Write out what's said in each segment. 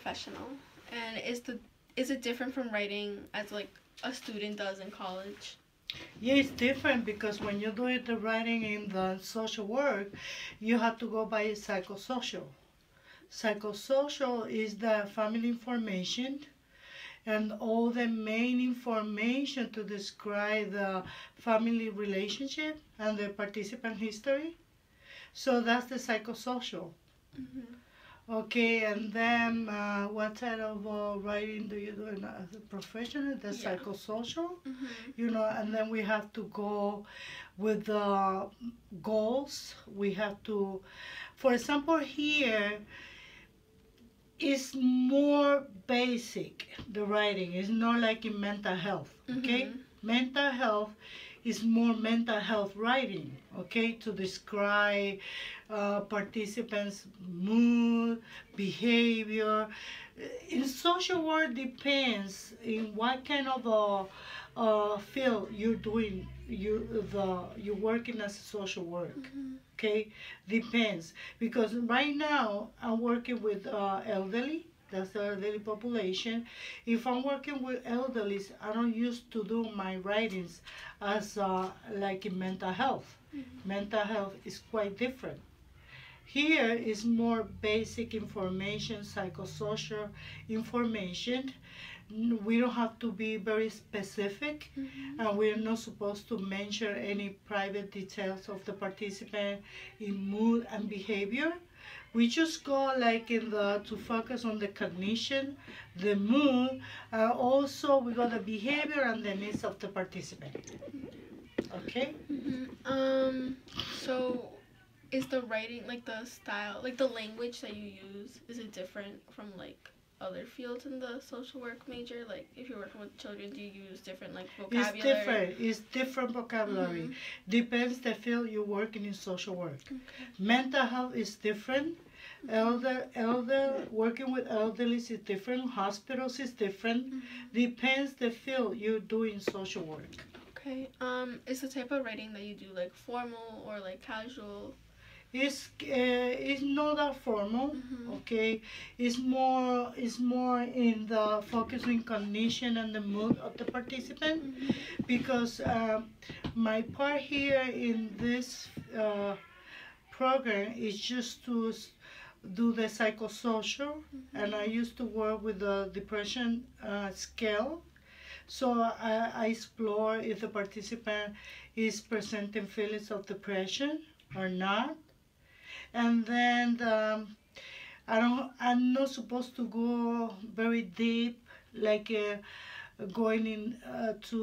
professional, and is it different from writing as like a student does in college? Yeah, it's different because when you do the writing in the social work, you have to go by psychosocial. Psychosocial is the family information and all the main information to describe the family relationship and the participant history. So that's the psychosocial. Mm-hmm. Okay, and then what type of writing do you do as a professional? The Yeah. psychosocial, Mm-hmm. and then we have to go with the goals. We have to, for example, here is more basic. The writing is not like in mental health. Okay, Mm-hmm. mental health is more mental health writing. Okay, to describe participants' mood, behavior. In social work depends in what kind of field you're doing. You're working as a social work. Mm-hmm. Okay, depends because right now I'm working with elderly. That's the elderly population. If I'm working with elderly, I don't used to do my writings as like in mental health. Mm-hmm. Mental health is quite different. Here is more basic information, psychosocial information. We don't have to be very specific, Mm-hmm. and we're not supposed to mention any private details of the participant in mood and behavior. We just go like in the to focus on the cognition, the mood, also we got the behavior and the needs of the participant. Okay? Mm-hmm. So is the writing like the style, like the language that you use, is it different from like other fields in the social work major? Like if you're working with children, do you use different like It's vocabulary? different. It's different vocabulary. Mhm. Depends the field you're working in social work. Okay. Mental health is different. Elder working with elderly is different. Hospitals is different. Mhm. Depends the field you do in social work. Okay. Is the type of writing that you do like formal or like casual? It's not that formal. Mhm. Okay, it's more in the focusing condition and the mood of the participant Mhm. because my part here in this program is just to do the psychosocial, and I used to work with the depression scale. So I explore if the participant is presenting feelings of depression or not, and then I'm not supposed to go very deep, like going in to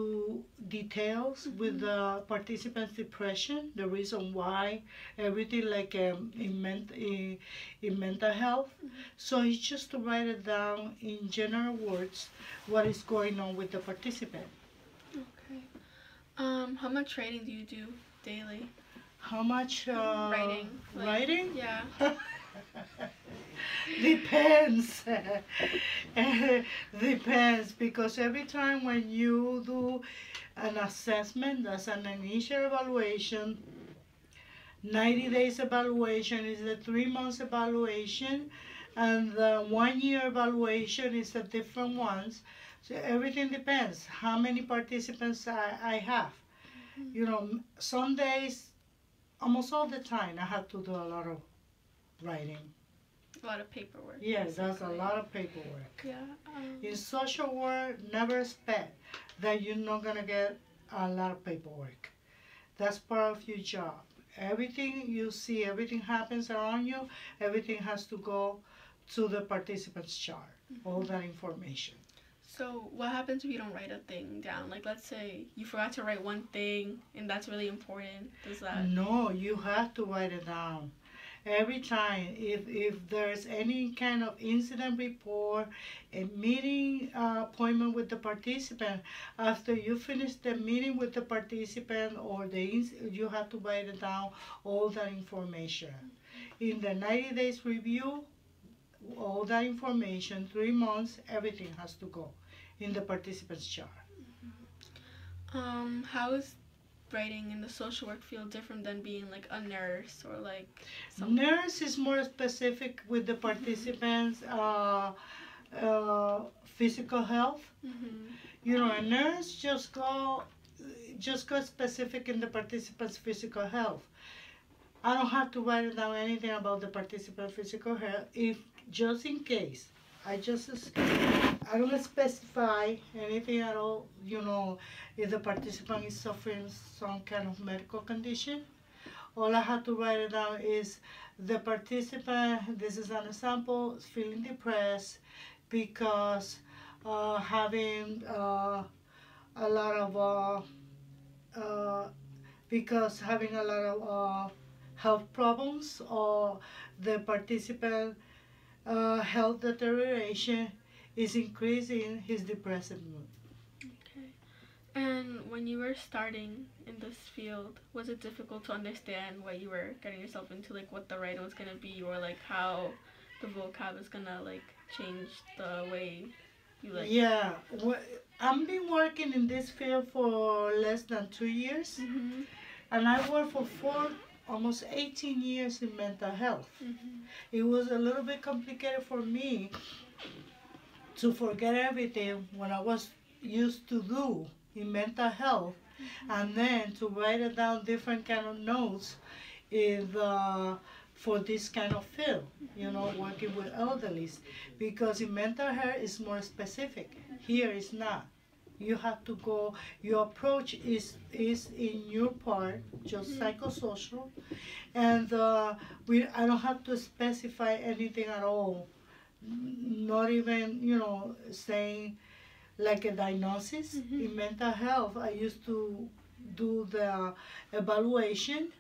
details with the participants' depression, the reason why, everything like in mental health. So it's just to write it down in general words what is going on with the participant. Okay. How much writing do you do daily? How much Writing. Like, writing? Yeah. Depends. Depends because every time when you do an assessment, that's an initial evaluation. 90 days evaluation is the 3 months evaluation, and the 1 year evaluation is the different ones. So everything depends how many participants I have. Some days, almost all the time, I have to do a lot of writing. A lot of paperwork. Yes, that's a basically. lot of paperwork. Yeah. In social work, never expect that you're not gonna get a lot of paperwork. That's part of your job. Everything you see, everything happens around you, everything has to go to the participant's chart, all that information. So what happens if you don't write a thing down? Like let's say you forgot to write one thing and that's really important. Does that? No, you have to write it down. Every time, if there's any kind of incident report, a meeting appointment with the participant, after you finish the meeting with the participant or you have to write it down, all that information. In the 90 days review, all that information, 3 months, everything has to go in the participant's chart. How is writing in the social work field different than being like a nurse or like Nurse is more specific with the participants. physical health. Mhm. You know, a nurse just go specific in the participant's physical health. I don't have to write down anything about the participant physical health if just in case. I don't specify anything at all. You know, if the participant is suffering some kind of medical condition, all I have to write it down is the participant. This is an example. Is feeling depressed because having a lot of because having a lot of health problems, or the participant health deterioration is increasing his depressive mood. Okay. And when you were starting in this field, was it difficult to understand what you were getting yourself into, like what the writing was gonna be, or like how the vocab is gonna like change the way you like? Yeah, I've been working in this field for less than 2 years, Mhm. and I worked for almost 18 years in mental health. Mhm. It was a little bit complicated for me to forget everything what I was used to do in mental health, and then to write it down different kind of notes in for this kind of field, you know, working with elderlies, because in mental health is more specific. Here is not. You have to go. Your approach is in your part, just psychosocial, and I don't have to specify anything at all. Not even, you know, saying like a diagnosis. In mental health, I used to do the evaluation,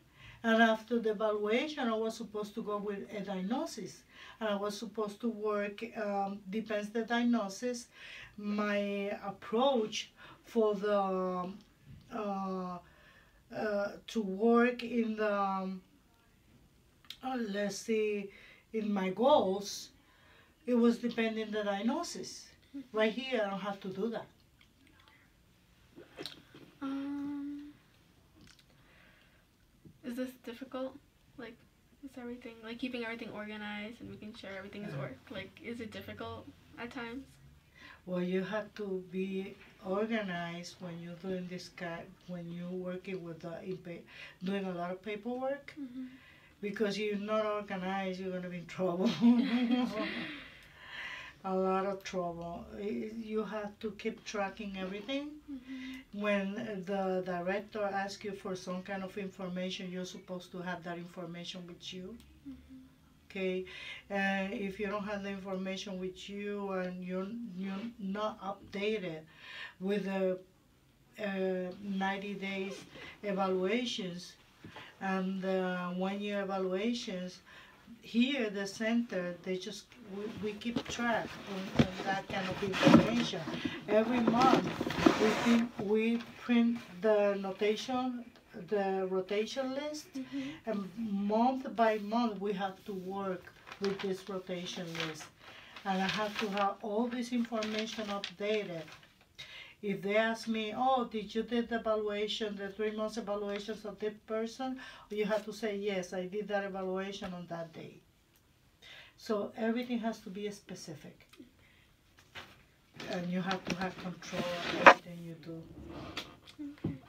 and after the evaluation, I was supposed to go with a diagnosis, and I was supposed to work. Depends the diagnosis, my approach for the to work in the let's see, in my goals. It was depending the diagnosis. Right here, I don't have to do that. Um, is this difficult? Like, is everything like keeping everything organized and making sure everything is work? Like, is it difficult at times? Well, you have to be organized when you're doing this kind, when you're working with doing a lot of paperwork. Mhm. Because you're not organized, you're gonna be in trouble. A lot of trouble. You have to keep tracking everything. Mhm. When the director asks you for some kind of information, you're supposed to have that information with you. Mhm. Okay, and if you don't have the information with you and you're not updated with the 90 days evaluations and 1 year evaluations, here the center they just we keep track on that kind of information. Every month we print the notation, the rotation list, and month by month we have to work with this rotation list, and I have to have all this information updated. If they ask me, oh, did you did the evaluation, the 3 months evaluations of this person, you have to say, yes, I did that evaluation on that day. So everything has to be specific. And you have to have control of everything you do. Okay.